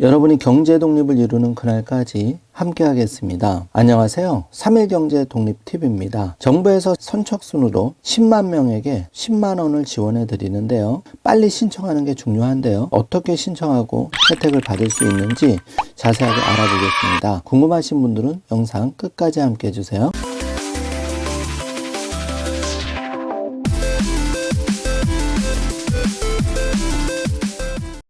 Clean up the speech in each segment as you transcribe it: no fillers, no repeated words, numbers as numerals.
여러분이 경제 독립을 이루는 그날까지 함께 하겠습니다. 안녕하세요. 3일 경제 독립 팁입니다. 정부에서 선착순으로 10만 명에게 10만 원을 지원해 드리는데요. 빨리 신청하는 게 중요한데요. 어떻게 신청하고 혜택을 받을 수 있는지 자세하게 알아보겠습니다. 궁금하신 분들은 영상 끝까지 함께 해주세요.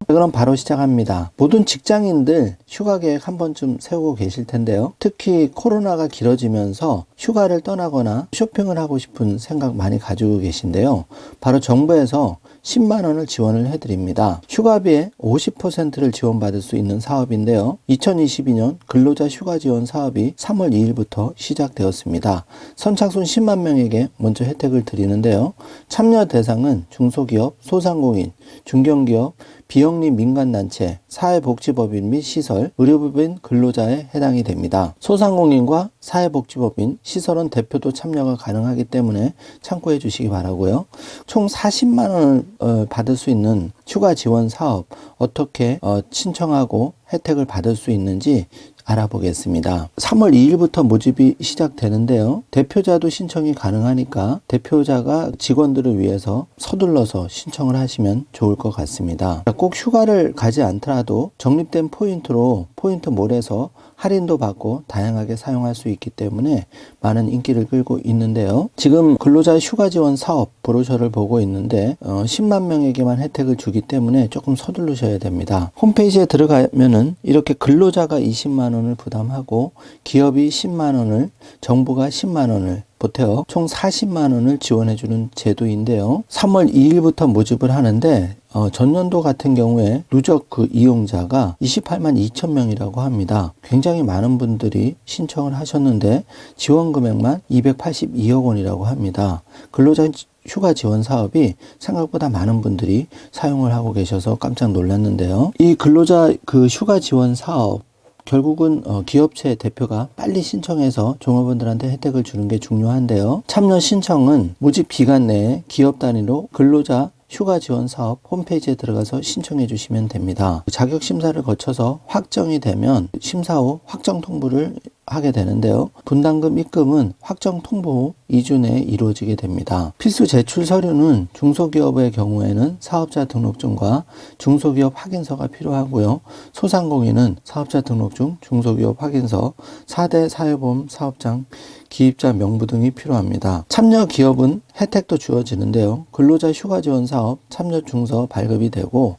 그럼 바로 시작합니다. 모든 직장인들 휴가 계획 한 번쯤 세우고 계실 텐데요. 특히 코로나가 길어지면서 휴가를 떠나거나 쇼핑을 하고 싶은 생각 많이 가지고 계신데요. 바로 정부에서 10만 원을 지원을 해드립니다. 휴가비의 50%를 지원받을 수 있는 사업인데요. 2022년 근로자 휴가 지원 사업이 3월 2일부터 시작되었습니다. 선착순 10만 명에게 먼저 혜택을 드리는데요. 참여 대상은 중소기업, 소상공인, 중견기업, 비영리 민간단체, 사회복지법인 및 시설, 의료법인 근로자에 해당이 됩니다. 소상공인과 사회복지법인, 시설은 대표도 참여가 가능하기 때문에 참고해 주시기 바라고요. 총 40만 원을 받을 수 있는 휴가 지원 사업 어떻게 신청하고 혜택을 받을 수 있는지 알아보겠습니다. 3월 2일부터 모집이 시작되는데요. 대표자도 신청이 가능하니까 대표자가 직원들을 위해서 서둘러서 신청을 하시면 좋을 것 같습니다. 꼭 휴가를 가지 않더라도 적립된 포인트로 포인트몰에서 할인도 받고 다양하게 사용할 수 있기 때문에 많은 인기를 끌고 있는데요. 지금 근로자 휴가 지원 사업 브로셔를 보고 있는데 10만 명에게만 혜택을 주기 때문에 조금 서두르셔야 됩니다. 홈페이지에 들어가면은 이렇게 근로자가 20만 원을 부담하고 기업이 10만 원을, 정부가 10만 원을 보태어 총 40만 원을 지원해주는 제도인데요. 3월 2일부터 모집을 하는데 전년도 같은 경우에 누적 이용자가 28만 2천 명이라고 합니다. 굉장히 많은 분들이 신청을 하셨는데 지원 금액만 282억 원이라고 합니다. 근로자 휴가 지원 사업이 생각보다 많은 분들이 사용을 하고 계셔서 깜짝 놀랐는데요. 이 근로자 휴가 지원 사업 결국은 기업체 대표가 빨리 신청해서 종업원들한테 혜택을 주는 게 중요한데요. 참여 신청은 모집 기간 내에 기업 단위로 근로자 휴가 지원 사업 홈페이지에 들어가서 신청해 주시면 됩니다. 자격 심사를 거쳐서 확정이 되면 심사 후 확정 통보를 하게 되는데요. 분담금 입금은 확정 통보 후 2주 내에 이루어지게 됩니다. 필수 제출 서류는 중소기업의 경우에는 사업자 등록증과 중소기업 확인서가 필요하고요. 소상공인은 사업자 등록증, 중소기업 확인서, 4대 사회보험 사업장, 기입자 명부 등이 필요합니다. 참여 기업은 혜택도 주어지는데요. 근로자 휴가 지원 사업 참여 증서 발급이 되고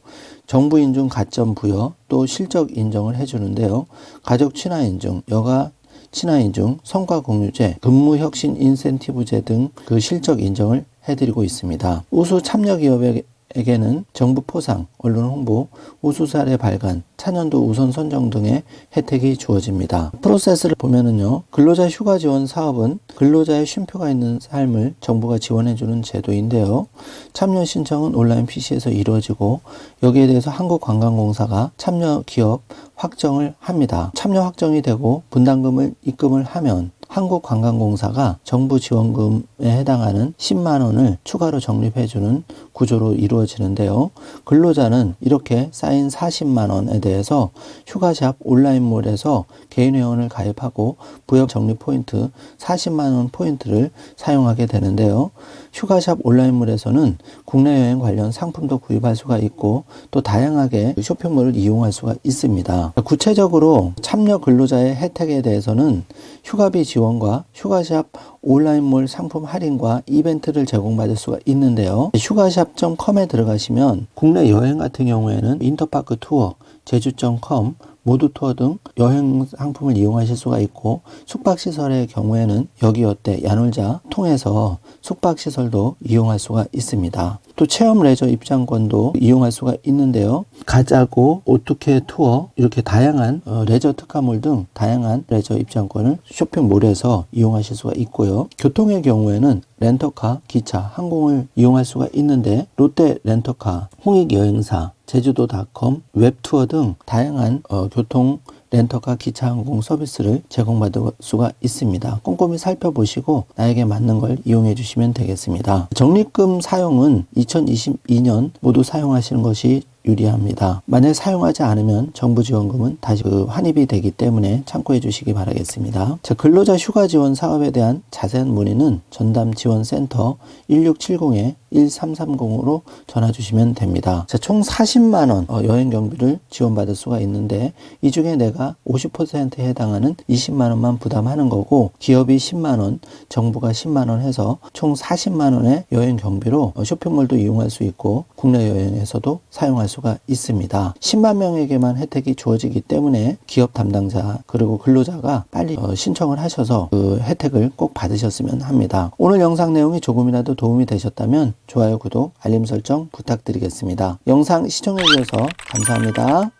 정부 인증 가점 부여 또 실적 인정을 해주는데요. 가족 친화 인증, 여가 친화 인증, 성과 공유제, 근무 혁신 인센티브제 등 실적 인정을 해드리고 있습니다. 우수 참여 기업에게는 정부 포상, 언론 홍보, 우수 사례 발간, 차년도 우선 선정 등의 혜택이 주어집니다. 프로세스를 보면은요, 근로자 휴가 지원 사업은 근로자의 쉼표가 있는 삶을 정부가 지원해주는 제도인데요. 참여 신청은 온라인 PC에서 이루어지고 여기에 대해서 한국관광공사가 참여 기업 확정을 합니다. 참여 확정이 되고 분담금을 입금을 하면 한국관광공사가 정부 지원금에 해당하는 10만 원을 추가로 적립해주는 구조로 이루어지는데요. 근로자는 이렇게 쌓인 40만 원에 대해서 휴가샵 온라인몰에서 개인 회원을 가입하고 부역 적립 포인트 40만 원 포인트를 사용하게 되는데요. 휴가샵 온라인몰에서는 국내 여행 관련 상품도 구입할 수가 있고 또 다양하게 쇼핑몰을 이용할 수가 있습니다. 구체적으로 참여 근로자의 혜택에 대해서는 휴가비 지원과 휴가샵 온라인몰 상품 할인과 이벤트를 제공받을 수가 있는데요. 휴가샵.com에 들어가시면 국내 여행 같은 경우에는 인터파크 투어, 제주.com, 모두 투어 등 여행 상품을 이용하실 수가 있고 숙박시설의 경우에는 여기어때 야놀자 통해서 숙박시설도 이용할 수가 있습니다. 또 체험 레저 입장권도 이용할 수가 있는데요. 가자고, 오투케 투어 이렇게 다양한 레저 특화몰 등 다양한 레저 입장권을 쇼핑몰에서 이용하실 수가 있고요. 교통의 경우에는 렌터카, 기차, 항공을 이용할 수가 있는데 롯데 렌터카, 홍익여행사, 제주도닷컴, 웹투어 등 다양한 교통 렌터카 기차 항공 서비스를 제공받을 수가 있습니다. 꼼꼼히 살펴보시고 나에게 맞는 걸 이용해 주시면 되겠습니다. 적립금 사용은 2022년 모두 사용하시는 것이 유리합니다. 만약 사용하지 않으면 정부 지원금은 다시 환입이 되기 때문에 참고해 주시기 바라겠습니다. 자, 근로자 휴가 지원 사업에 대한 자세한 문의는 전담 지원센터 1670-1330으로 전화 주시면 됩니다. 자, 총 40만원 여행 경비를 지원받을 수가 있는데 이 중에 내가 50%에 해당하는 20만원만 부담하는 거고 기업이 10만원, 정부가 10만원 해서 총 40만원의 여행 경비로 쇼핑몰도 이용할 수 있고 국내 여행에서도 사용할 수가 있습니다. 10만 명에게만 혜택이 주어지기 때문에 기업 담당자 그리고 근로자가 빨리 신청을 하셔서 그 혜택을 꼭 받으셨으면 합니다. 오늘 영상 내용이 조금이라도 도움이 되셨다면 좋아요, 구독, 알림 설정 부탁드리겠습니다. 영상 시청해 주셔서 감사합니다.